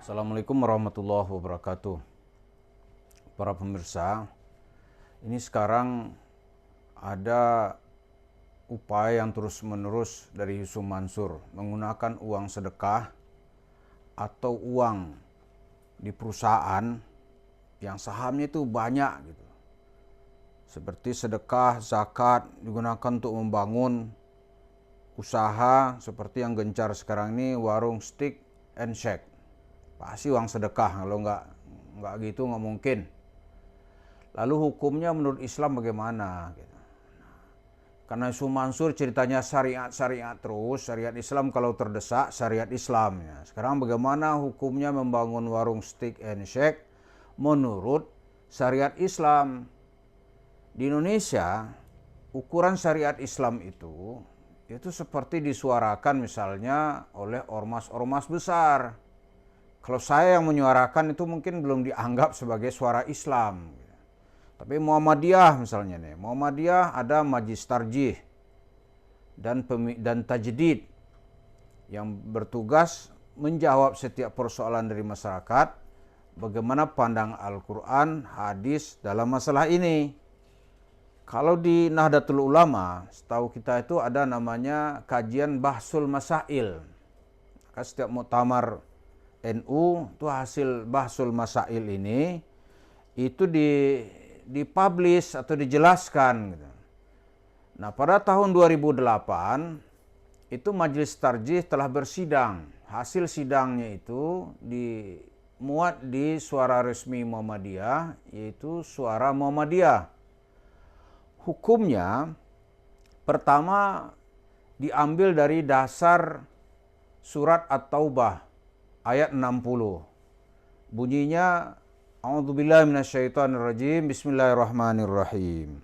Assalamualaikum warahmatullahi wabarakatuh. Para pemirsa, ini sekarang ada upaya yang terus-menerus dari Yusuf Mansur menggunakan uang sedekah atau uang di perusahaan yang sahamnya itu banyak gitu. Seperti sedekah, zakat digunakan untuk membangun usaha seperti yang gencar sekarang ini, warung steak and shake. Pasti uang sedekah, kalau nggak gitu nggak mungkin. Lalu hukumnya menurut Islam bagaimana? Gitu. Karena Yusuf Mansur ceritanya syariat terus, syariat Islam kalau terdesak, syariat Islam. Ya. Sekarang bagaimana hukumnya membangun warung steak and shake menurut syariat Islam? Di Indonesia, ukuran syariat Islam itu seperti disuarakan misalnya oleh ormas-ormas besar. Kalau saya yang menyuarakan itu mungkin belum dianggap sebagai suara Islam. Tapi Muhammadiyah misalnya nih, Muhammadiyah ada Majlis Tarjih dan Tajdid yang bertugas menjawab setiap persoalan dari masyarakat, bagaimana pandang Al-Quran, hadis dalam masalah ini. Kalau di Nahdlatul Ulama, setahu kita itu ada namanya kajian Bahsul Masail. Maka setiap muktamar NU itu hasil Bahsul Masail ini itu dipublish atau dijelaskan gitu. Nah, pada tahun 2008 itu Majelis Tarjih telah bersidang. Hasil sidangnya itu dimuat di Suara Resmi Muhammadiyah, yaitu Suara Muhammadiyah. Hukumnya pertama diambil dari dasar surat At-Taubah ayat 60. Bunyinya, A'udzubillahi minasyaitonirrajim, Bismillahirrahmanirrahim.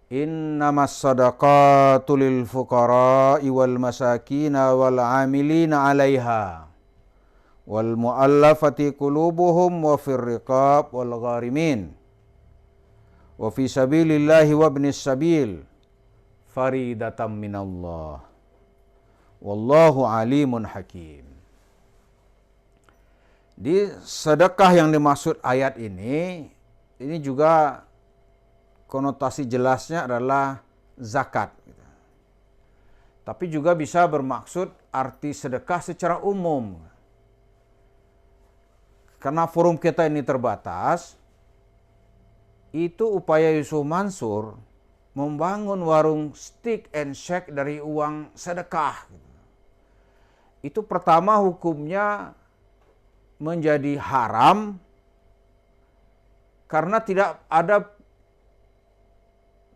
Innamas sadaqatu lil fuqara'i wal masakina wal 'amilina 'alaiha wal mu'allafati qulubuhum wa fir riqab wal gharimin wa fi sabilillahi wa ibnis sabil faridatan minallah wallahu alimun hakim. Di sedekah yang dimaksud ayat ini juga konotasi jelasnya adalah zakat. Tapi juga bisa bermaksud arti sedekah secara umum. Karena forum kita ini terbatas, itu upaya Yusuf Mansur membangun warung steak and shake dari uang sedekah. Itu pertama hukumnya menjadi haram karena tidak ada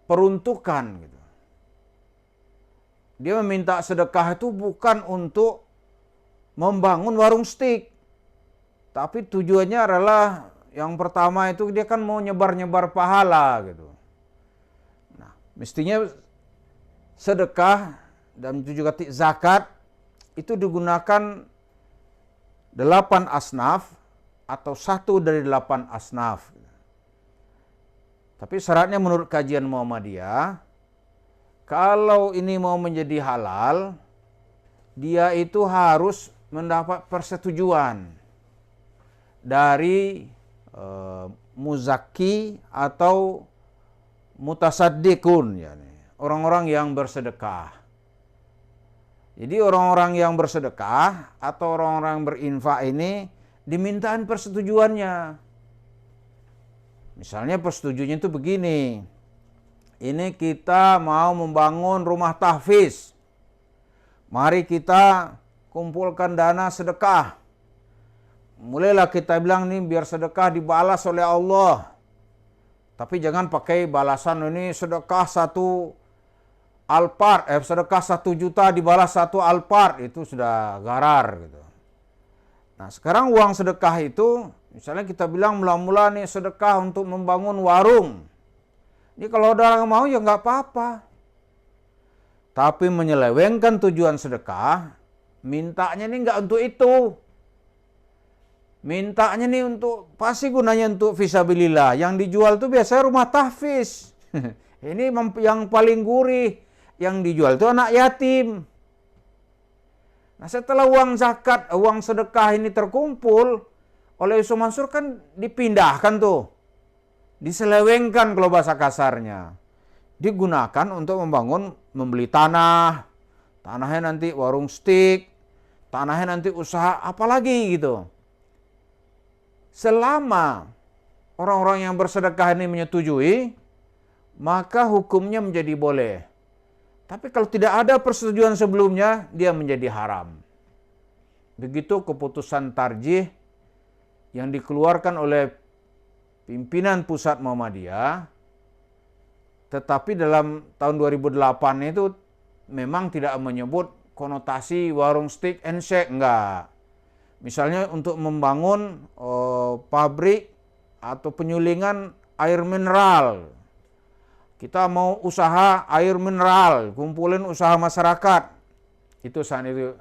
peruntukan gitu. Dia meminta sedekah itu bukan untuk membangun warung steak, tapi tujuannya adalah yang pertama itu dia kan mau nyebar-nyebar pahala gitu. Nah, mestinya sedekah dan itu juga zakat itu digunakan 8 asnaf atau 1 dari 8 asnaf. Tapi syaratnya menurut kajian Muhammadiyah, kalau ini mau menjadi halal, dia itu harus mendapat persetujuan dari muzaki atau mutasaddiqun, orang-orang yang bersedekah. Jadi orang-orang yang bersedekah atau orang-orang berinfak ini dimintain persetujuannya. Misalnya persetujuannya itu begini. Ini kita mau membangun rumah tahfiz. Mari kita kumpulkan dana sedekah. Mulailah kita bilang nih biar sedekah dibalas oleh Allah. Tapi jangan pakai balasan ini sedekah 1 Alphard, sedekah 1 juta dibalas 1 Alphard, itu sudah garar gitu. Nah, sekarang uang sedekah itu, misalnya kita bilang mula-mula nih sedekah untuk membangun warung. Ini kalau ada orang mau ya nggak apa-apa. Tapi menyelewengkan tujuan sedekah, mintanya nih nggak untuk itu. Mintanya nih untuk, pasti gunanya untuk fisabilillah. Yang dijual tuh biasanya rumah tahfiz. Ini yang paling gurih. Yang dijual itu anak yatim. Nah, setelah uang zakat, uang sedekah ini terkumpul oleh Yusuf Mansur kan dipindahkan tuh. Diselewengkan kalau bahasa kasarnya. Digunakan untuk membeli tanah. Tanahnya nanti warung steak, tanahnya nanti usaha apalagi gitu. Selama orang-orang yang bersedekah ini menyetujui, maka hukumnya menjadi boleh. Tapi kalau tidak ada persetujuan sebelumnya, dia menjadi haram. Begitu keputusan tarjih yang dikeluarkan oleh pimpinan pusat Muhammadiyah, tetapi dalam tahun 2008 itu memang tidak menyebut konotasi warung steak and shake, enggak. Misalnya untuk membangun pabrik atau penyulingan air mineral. Kita mau usaha air mineral, kumpulin usaha masyarakat. Itu saat itu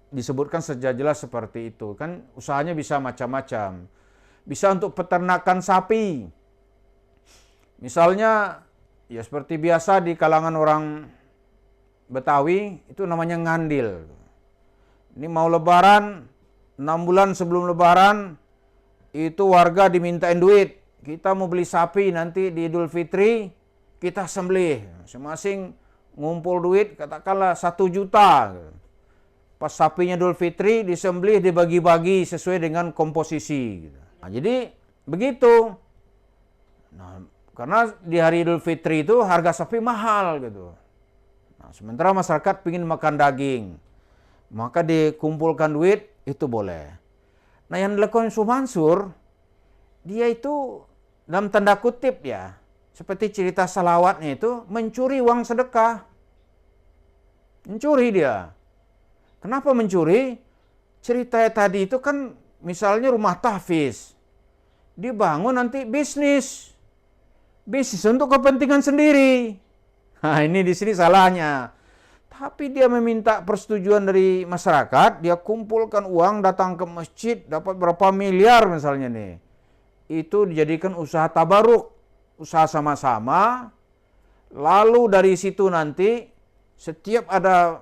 disebutkan secara jelas seperti itu. Kan usahanya bisa macam-macam. Bisa untuk peternakan sapi. Misalnya, ya seperti biasa di kalangan orang Betawi, itu namanya ngandil. Ini mau lebaran, 6 bulan sebelum lebaran, itu warga dimintain duit. Kita mau beli sapi nanti di Idul Fitri, kita sembelih. Masing-masing ngumpul duit, katakanlah 1 juta. Pas sapinya Idul Fitri, disembelih, dibagi-bagi sesuai dengan komposisi. Nah, jadi begitu. Nah, karena di hari Idul Fitri itu harga sapi mahal gitu. Nah, sementara masyarakat ingin makan daging, maka dikumpulkan duit, itu boleh. Nah, yang dilakukan Yusuf Mansur, dia itu dalam tanda kutip ya, seperti cerita salawatnya itu, mencuri uang sedekah. Mencuri dia. Kenapa mencuri? Ceritanya tadi itu kan misalnya rumah tahfiz. Dibangun nanti bisnis. Bisnis untuk kepentingan sendiri. Nah, ini di sini salahnya. Tapi dia meminta persetujuan dari masyarakat, dia kumpulkan uang, datang ke masjid, dapat berapa miliar misalnya nih. Itu dijadikan usaha tabaruk, usaha sama-sama. Lalu dari situ nanti setiap ada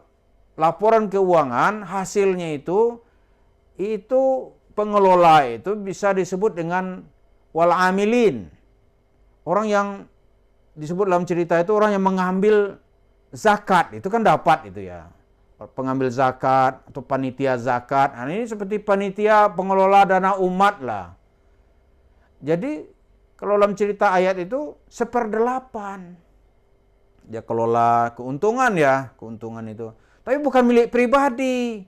laporan keuangan, hasilnya itu pengelola itu bisa disebut dengan wal amilin. Orang yang disebut dalam cerita itu orang yang mengambil zakat, itu kan dapat itu ya. Pengambil zakat atau panitia zakat. Nah, ini seperti panitia pengelola dana umat lah. Jadi kalau dalam cerita ayat itu 1/8. Dia kelola keuntungan ya, keuntungan itu. Tapi bukan milik pribadi.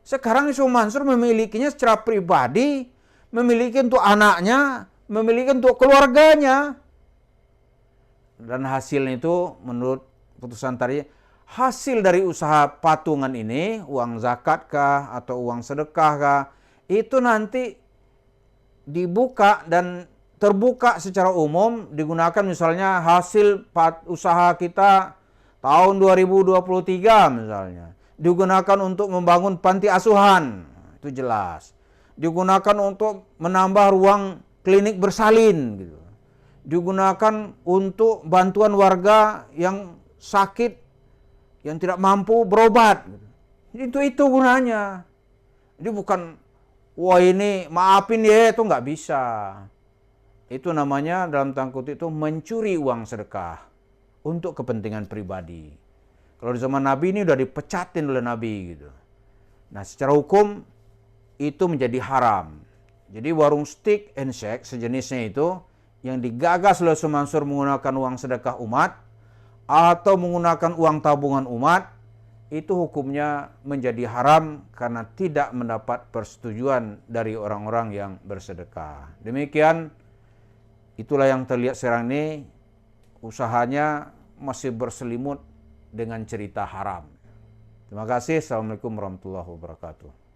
Sekarang Yusuf Mansur memilikinya secara pribadi, memiliki untuk anaknya, memiliki untuk keluarganya. Dan hasilnya itu menurut putusan tadi, hasil dari usaha patungan ini, uang zakat kah atau uang sedekah kah, itu nanti dibuka dan terbuka secara umum, digunakan misalnya hasil usaha kita tahun 2023 misalnya. Digunakan untuk membangun panti asuhan, itu jelas. Digunakan untuk menambah ruang klinik bersalin gitu. Digunakan untuk bantuan warga yang sakit, yang tidak mampu berobat. Itu gunanya. Jadi bukan, wah ini maafin ya, itu nggak bisa. Itu namanya dalam tanda kutip itu mencuri uang sedekah untuk kepentingan pribadi. Kalau di zaman Nabi ini udah dipecatin oleh Nabi gitu. Nah, secara hukum itu menjadi haram. Jadi warung steak and shake sejenisnya itu yang digagas oleh Yusuf Mansur menggunakan uang sedekah umat atau menggunakan uang tabungan umat, itu hukumnya menjadi haram karena tidak mendapat persetujuan dari orang-orang yang bersedekah. Demikian, itulah yang terlihat sekarang ini, usahanya masih berselimut dengan cerita haram. Terima kasih. Assalamualaikum warahmatullahi wabarakatuh.